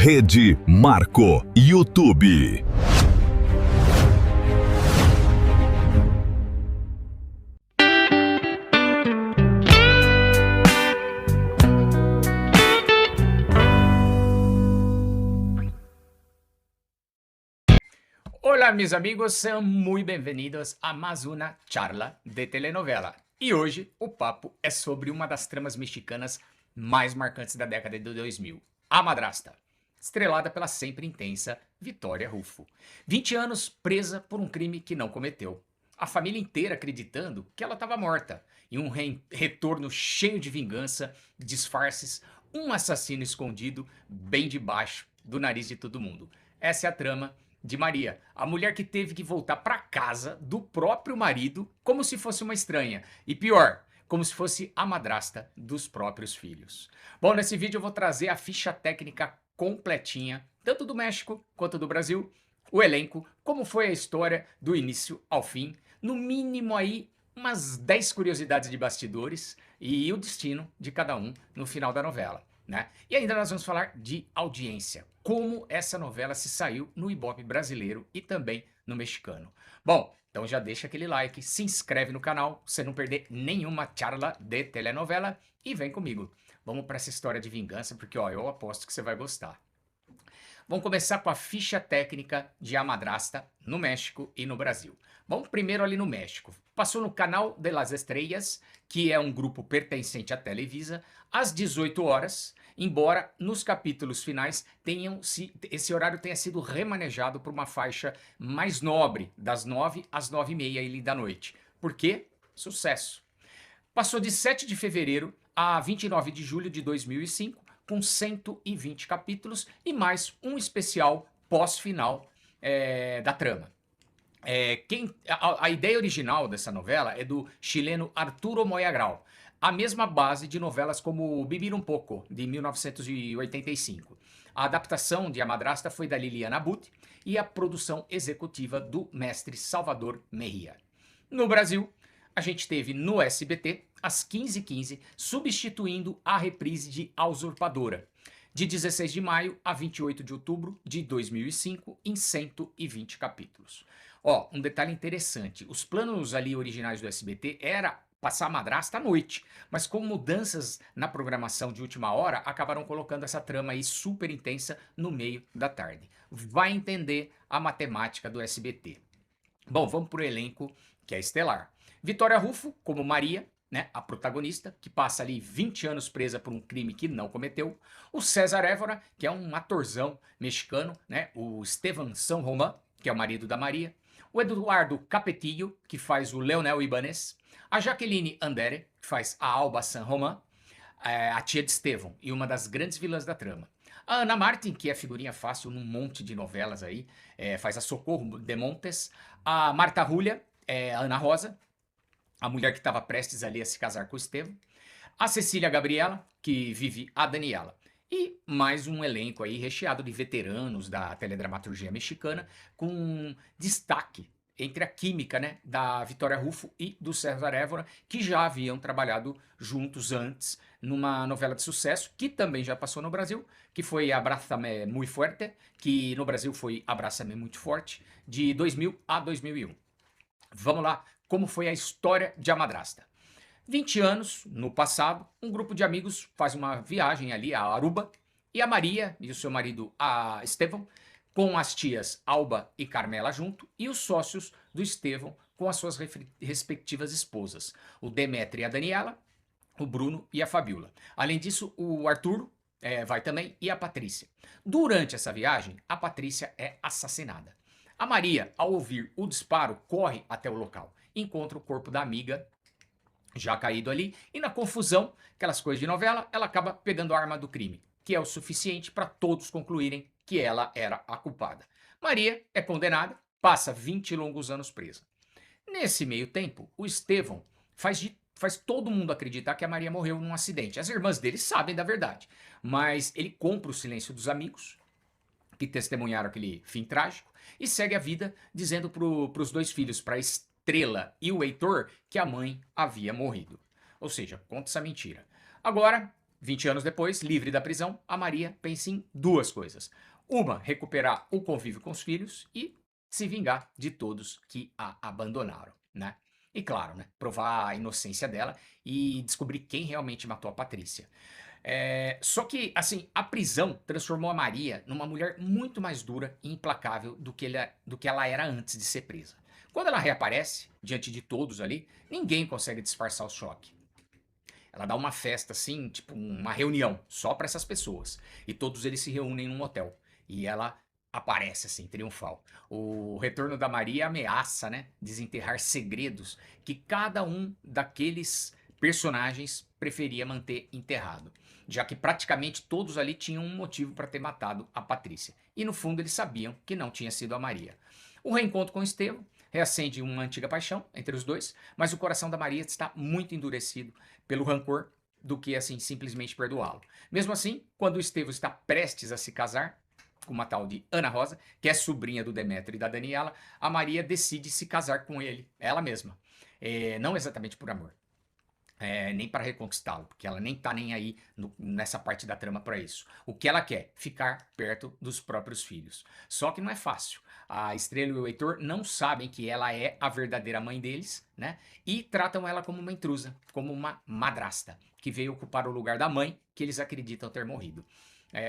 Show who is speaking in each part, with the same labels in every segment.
Speaker 1: Rede Marco YouTube.
Speaker 2: Olá, meus amigos, sejam muito bem-vindos a mais uma charla de telenovela. E hoje o papo é sobre uma das tramas mexicanas mais marcantes da década de 2000, A Madrasta, estrelada pela sempre intensa Vitória Rufo. 20 anos presa por um crime que não cometeu. A família inteira acreditando que ela estava morta. E um retorno cheio de vingança, disfarces, um assassino escondido bem debaixo do nariz de todo mundo. Essa é a trama de Maria, a mulher que teve que voltar para casa do próprio marido como se fosse uma estranha. E pior, como se fosse a madrasta dos próprios filhos. Bom, nesse vídeo eu vou trazer a ficha técnica completinha, tanto do México quanto do Brasil, o elenco, como foi a história do início ao fim, no mínimo aí umas 10 curiosidades de bastidores e o destino de cada um no final da novela. Né? E ainda nós vamos falar de audiência, como essa novela se saiu no Ibope brasileiro e também no mexicano. Bom, então já deixa aquele like, se inscreve no canal, pra você não perder nenhuma charla de telenovela e vem comigo. Vamos para essa história de vingança, porque ó, eu aposto que você vai gostar. Vamos começar com a ficha técnica de A Madrasta no México e no Brasil. Vamos primeiro ali no México. Passou no Canal de las Estrellas, que é um grupo pertencente à Televisa, às 18 horas, embora nos capítulos finais esse horário tenha sido remanejado por uma faixa mais nobre, das 9 às 9h30 ali da noite. Por quê? Sucesso. Passou de 7 de fevereiro a 29 de julho de 2005, com 120 capítulos e mais um especial pós-final da trama. A ideia original dessa novela é do chileno Arturo Moyagrao, a mesma base de novelas como Vivir um Poco, de 1985. A adaptação de A Madrasta foi da Liliana Abut e a produção executiva do mestre Salvador Mejia. No Brasil, a gente teve no SBT, às 15h15, substituindo a reprise de A Usurpadora, de 16 de maio a 28 de outubro de 2005, em 120 capítulos. Ó, um detalhe interessante, os planos ali originais do SBT era passar A Madrasta à noite, mas com mudanças na programação de última hora, acabaram colocando essa trama aí super intensa no meio da tarde. Vai entender a matemática do SBT. Bom, vamos pro elenco que é estelar. Vitória Rufo, como Maria, né, a protagonista, que passa ali 20 anos presa por um crime que não cometeu. O César Évora, que é um atorzão mexicano, né, o Esteban San Román, que é o marido da Maria. O Eduardo Capetillo, que faz o Leonel Ibanez. A Jaqueline Andere, que faz a Alba San Román, a tia de Estevão e uma das grandes vilãs da trama. A Ana Martin, que é figurinha fácil num monte de novelas aí, faz a Socorro de Montes. A Marta Julia, a Ana Rosa, a mulher que estava prestes ali a se casar com o Estevão. A Cecília Gabriela, que vive a Daniela. E mais um elenco aí recheado de veteranos da teledramaturgia mexicana, com destaque entre a química, né, da Vitória Rufo e do César Évora, que já haviam trabalhado juntos antes numa novela de sucesso, que também já passou no Brasil, que foi Abrázame Muy Fuerte, que no Brasil foi Abrázame Muito Forte, de 2000 a 2001. Vamos lá, como foi a história de A Madrasta. 20 anos no passado, um grupo de amigos faz uma viagem ali a Aruba, e a Maria e o seu marido a Estevão, com as tias Alba e Carmela junto, e os sócios do Estevão com as suas respectivas esposas, o Demetrio e a Daniela, o Bruno e a Fabiola. Além disso, o Arthur vai também e a Patrícia. Durante essa viagem, a Patrícia é assassinada. A Maria, ao ouvir o disparo, corre até o local, encontra o corpo da amiga já caído ali, e na confusão, aquelas coisas de novela, ela acaba pegando a arma do crime, que é o suficiente para todos concluírem que ela era a culpada. Maria é condenada, passa 20 longos anos presa. Nesse meio tempo, o Estevão faz todo mundo acreditar que a Maria morreu num acidente. As irmãs dele sabem da verdade, mas ele compra o silêncio dos amigos, que testemunharam aquele fim trágico, e segue a vida dizendo para os dois filhos, para Estrela e o Heitor, que a mãe havia morrido. Ou seja, conta essa mentira. Agora, 20 anos depois, livre da prisão, a Maria pensa em duas coisas. Uma, recuperar o convívio com os filhos e se vingar de todos que a abandonaram, né? E claro, né, provar a inocência dela e descobrir quem realmente matou a Patrícia. Só que, assim, a prisão transformou a Maria numa mulher muito mais dura e implacável do que ela era antes de ser presa. Quando ela reaparece, diante de todos ali, ninguém consegue disfarçar o choque. Ela dá uma festa assim, tipo uma reunião, só para essas pessoas. E todos eles se reúnem num hotel. E ela aparece assim, triunfal. O retorno da Maria ameaça, né, desenterrar segredos que cada um daqueles personagens preferia manter enterrado, já que praticamente todos ali tinham um motivo para ter matado a Patrícia. E no fundo eles sabiam que não tinha sido a Maria. O reencontro com Estevão reacende uma antiga paixão entre os dois, mas o coração da Maria está muito endurecido pelo rancor do que assim simplesmente perdoá-lo. Mesmo assim, quando o Estevão está prestes a se casar com uma tal de Ana Rosa, que é sobrinha do Demétrio e da Daniela, a Maria decide se casar com ele, ela mesma. Não exatamente por amor, nem para reconquistá-lo, porque ela nem tá nem aí nessa parte da trama para isso. O que ela quer? Ficar perto dos próprios filhos. Só que não é fácil. A Estrela e o Heitor não sabem que ela é a verdadeira mãe deles, né? E tratam ela como uma intrusa, como uma madrasta, que veio ocupar o lugar da mãe que eles acreditam ter morrido.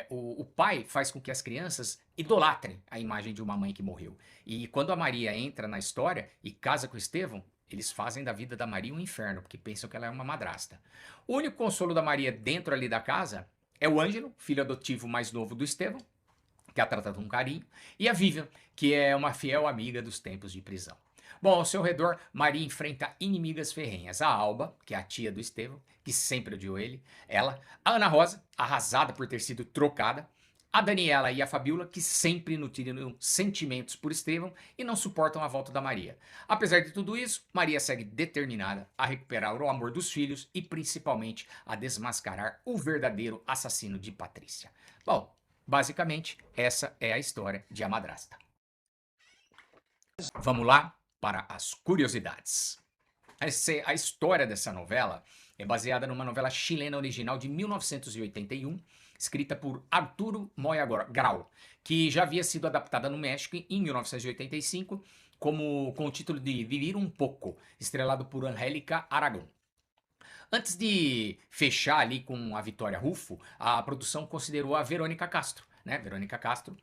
Speaker 2: O pai faz com que as crianças idolatrem a imagem de uma mãe que morreu. E quando a Maria entra na história e casa com Estevão, eles fazem da vida da Maria um inferno, porque pensam que ela é uma madrasta. O único consolo da Maria dentro ali da casa é o Ângelo, filho adotivo mais novo do Estevão, que a trata com carinho, e a Vivian, que é uma fiel amiga dos tempos de prisão. Bom, ao seu redor, Maria enfrenta inimigas ferrenhas. A Alba, que é a tia do Estevão, que sempre odiou ele, ela, a Ana Rosa, arrasada por ter sido trocada, a Daniela e a Fabiola, que sempre nutriram sentimentos por Estevão e não suportam a volta da Maria. Apesar de tudo isso, Maria segue determinada a recuperar o amor dos filhos e principalmente a desmascarar o verdadeiro assassino de Patrícia. Bom, basicamente, essa é a história de A Madrasta. Vamos lá para as curiosidades. A história dessa novela é baseada numa novela chilena original de 1981, escrita por Arturo Moya Grau, que já havia sido adaptada no México em 1985, com o título de Vivir um Pouco, estrelado por Angélica Aragón. Antes de fechar ali com a Vitória Rufo, a produção considerou a Verônica Castro, né? Verônica Castro,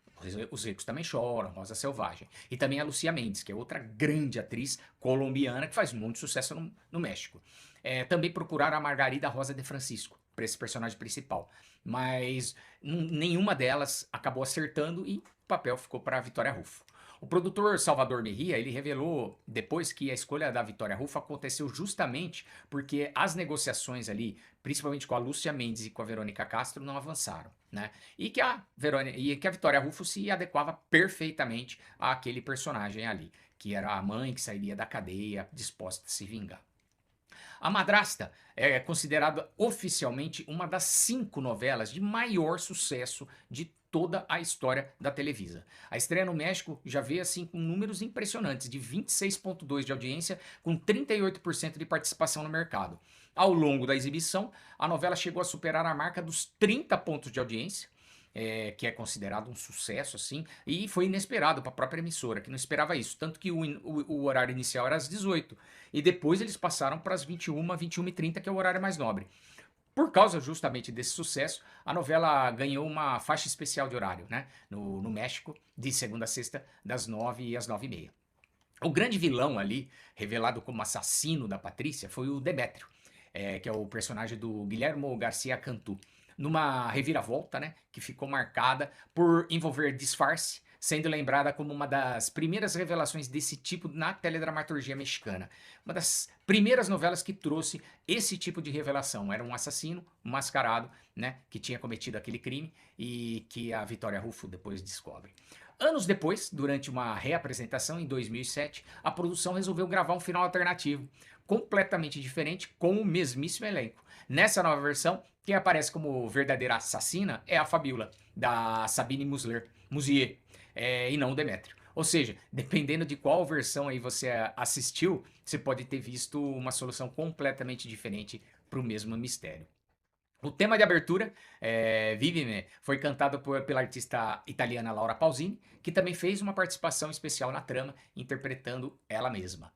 Speaker 2: Os Ricos Também Choram, Rosa Selvagem. E também a Lucia Mendes, que é outra grande atriz colombiana que faz muito sucesso no México. Também procuraram a Margarida Rosa de Francisco para esse personagem principal. Mas nenhuma delas acabou acertando e o papel ficou para a Vitória Rufo. O produtor Salvador Merria, ele revelou depois que a escolha da Vitória Rufo aconteceu justamente porque as negociações ali, principalmente com a Lúcia Mendes e com a Verônica Castro, não avançaram, né? E que a Vitória Rufo se adequava perfeitamente àquele personagem ali, que era a mãe que sairia da cadeia disposta a se vingar. A Madrasta é considerada oficialmente uma das 5 novelas de maior sucesso de toda a história da Televisa. A estreia no México já veio assim com números impressionantes, de 26,2% de audiência, com 38% de participação no mercado. Ao longo da exibição, a novela chegou a superar a marca dos 30 pontos de audiência, que é considerado um sucesso, assim, e foi inesperado para a própria emissora, que não esperava isso. Tanto que o horário inicial era às 18, e depois eles passaram para as 21, 21h30, que é o horário mais nobre. Por causa justamente desse sucesso, a novela ganhou uma faixa especial de horário, né? No México, de segunda a sexta, das 9 às 9h30. O grande vilão ali, revelado como assassino da Patrícia, foi o Demétrio, que é o personagem do Guillermo Garcia Cantú. Numa reviravolta, né? Que ficou marcada por envolver disfarce, sendo lembrada como uma das primeiras revelações desse tipo na teledramaturgia mexicana. Uma das primeiras novelas que trouxe esse tipo de revelação. Era um assassino, um mascarado, né, que tinha cometido aquele crime e que a Vitória Rufo depois descobre. Anos depois, durante uma reapresentação em 2007, a produção resolveu gravar um final alternativo, completamente diferente, com o mesmíssimo elenco. Nessa nova versão, quem aparece como verdadeira assassina é a Fabiola, da Sabine Musier, e não o Demétrio. Ou seja, dependendo de qual versão aí você assistiu, você pode ter visto uma solução completamente diferente para o mesmo mistério. O tema de abertura, Vive-me, foi cantado pela artista italiana Laura Pausini, que também fez uma participação especial na trama, interpretando ela mesma.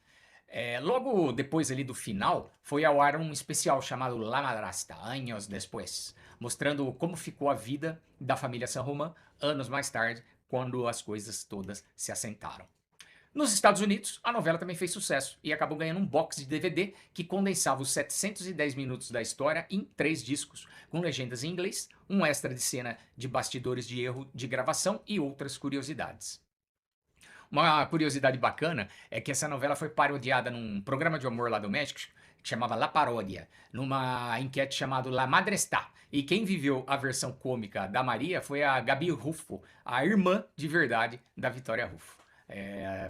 Speaker 2: Logo depois ali do final, foi ao ar um especial chamado La Madrasta, anos depois, mostrando como ficou a vida da família San Román anos mais tarde, quando as coisas todas se assentaram. Nos Estados Unidos, a novela também fez sucesso e acabou ganhando um box de DVD que condensava os 710 minutos da história em 3 discos, com legendas em inglês, um extra de cena de bastidores de erro de gravação e outras curiosidades. Uma curiosidade bacana é que essa novela foi parodiada num programa de humor lá do México, que chamava La Paródia, numa enquete chamada La Madre Está. E quem viveu a versão cômica da Maria foi a Gabi Ruffo, a irmã de verdade da Vitória Ruffo.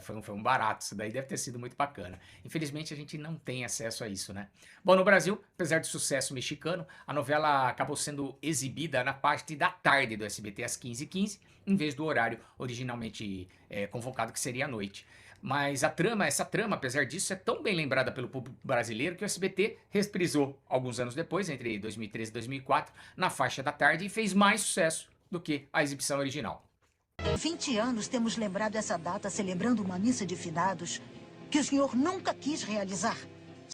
Speaker 2: Foi um barato, isso daí deve ter sido muito bacana. Infelizmente a gente não tem acesso a isso, né? Bom, no Brasil, apesar do sucesso mexicano, a novela acabou sendo exibida na parte da tarde do SBT às 15h15, em vez do horário originalmente convocado, que seria à noite. Mas essa trama, apesar disso, é tão bem lembrada pelo público brasileiro que o SBT reprisou alguns anos depois, entre 2013 e 2004, na faixa da tarde e fez mais sucesso do que a exibição original.
Speaker 3: 20 anos temos lembrado essa data celebrando uma missa de finados que o senhor nunca quis realizar.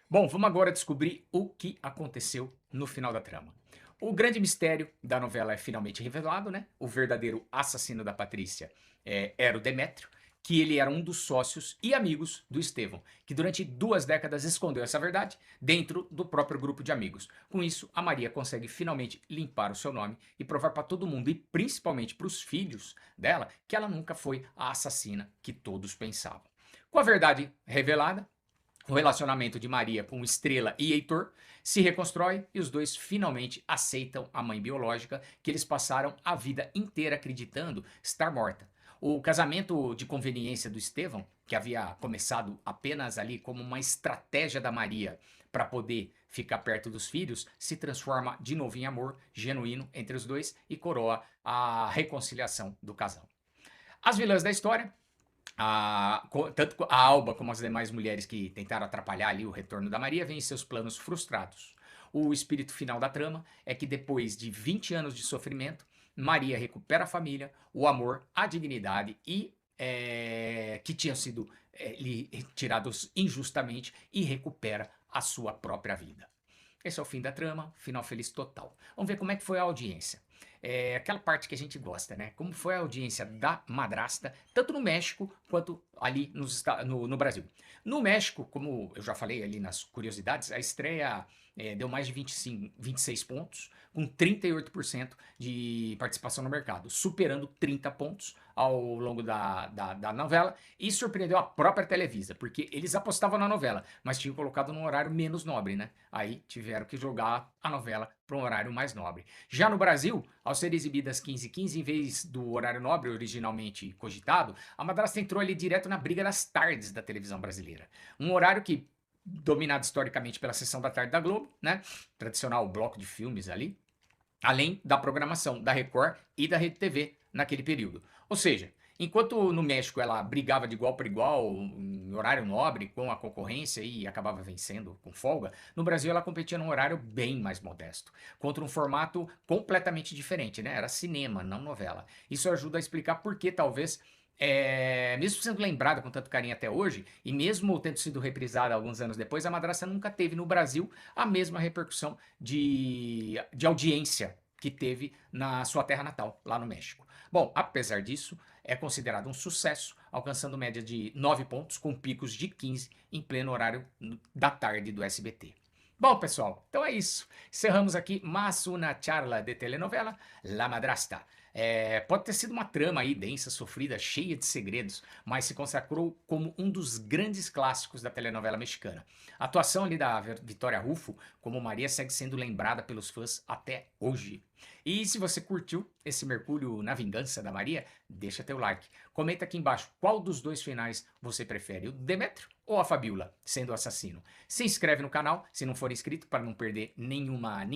Speaker 2: Bom, vamos agora descobrir o que aconteceu no final da trama. O grande mistério da novela é finalmente revelado, né? O verdadeiro assassino da Patrícia era o Demétrio, que ele era um dos sócios e amigos do Estevão, que durante 2 décadas escondeu essa verdade dentro do próprio grupo de amigos. Com isso, a Maria consegue finalmente limpar o seu nome e provar para todo mundo, e principalmente para os filhos dela, que ela nunca foi a assassina que todos pensavam. Com a verdade revelada, o relacionamento de Maria com Estrela e Heitor se reconstrói e os dois finalmente aceitam a mãe biológica que eles passaram a vida inteira acreditando estar morta. O casamento de conveniência do Estevão, que havia começado apenas ali como uma estratégia da Maria para poder ficar perto dos filhos, se transforma de novo em amor genuíno entre os dois e coroa a reconciliação do casal. As vilãs da história, tanto a Alba como as demais mulheres que tentaram atrapalhar ali o retorno da Maria, veem seus planos frustrados. O espírito final da trama é que depois de 20 anos de sofrimento, Maria recupera a família, o amor, a dignidade e que tinham sido tirados injustamente, e recupera a sua própria vida. Esse é o fim da trama, final feliz total. Vamos ver como é que foi a audiência. Aquela parte que a gente gosta, né? Como foi a audiência da Madrasta, tanto no México quanto ali no Brasil. No México, como eu já falei ali nas curiosidades, a estreia deu mais de 26 pontos, com 38% de participação no mercado, superando 30 pontos ao longo da novela, e surpreendeu a própria Televisa, porque eles apostavam na novela, mas tinham colocado num horário menos nobre, né? Aí tiveram que jogar a novela para um horário mais nobre. Já no Brasil, ao ser exibida às 15h15, em vez do horário nobre originalmente cogitado, a Madrasta entrou ali direto na briga das tardes da televisão brasileira. Um horário que, dominado historicamente pela sessão da tarde da Globo, né? Tradicional bloco de filmes ali, além da programação da Record e da Rede TV naquele período. Ou seja, enquanto no México ela brigava de igual para igual em horário nobre com a concorrência e acabava vencendo com folga, no Brasil ela competia num horário bem mais modesto, contra um formato completamente diferente, né? Era cinema, não novela. Isso ajuda a explicar por que talvez, mesmo sendo lembrada com tanto carinho até hoje, e mesmo tendo sido reprisada alguns anos depois, a Madrasta nunca teve no Brasil a mesma repercussão de audiência que teve na sua terra natal, lá no México. Bom, apesar disso, é considerado um sucesso, alcançando média de 9 pontos, com picos de 15 em pleno horário da tarde do SBT. Bom, pessoal, então é isso. Encerramos aqui mais uma charla de telenovela, La Madrasta. Pode ter sido uma trama aí densa, sofrida, cheia de segredos, mas se consagrou como um dos grandes clássicos da telenovela mexicana. A atuação ali da Vitória Ruffo como Maria segue sendo lembrada pelos fãs até hoje. E se você curtiu esse mergulho na vingança da Maria, deixa teu like. Comenta aqui embaixo qual dos dois finais você prefere, o Demétrio ou a Fabiola sendo o assassino. Se inscreve no canal se não for inscrito para não perder nenhuma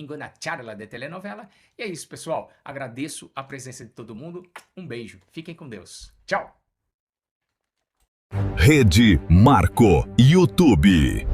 Speaker 2: charla de telenovela. E é isso, pessoal. Agradeço a presença de todo mundo. Um beijo. Fiquem com Deus. Tchau.
Speaker 1: Rede Marco YouTube.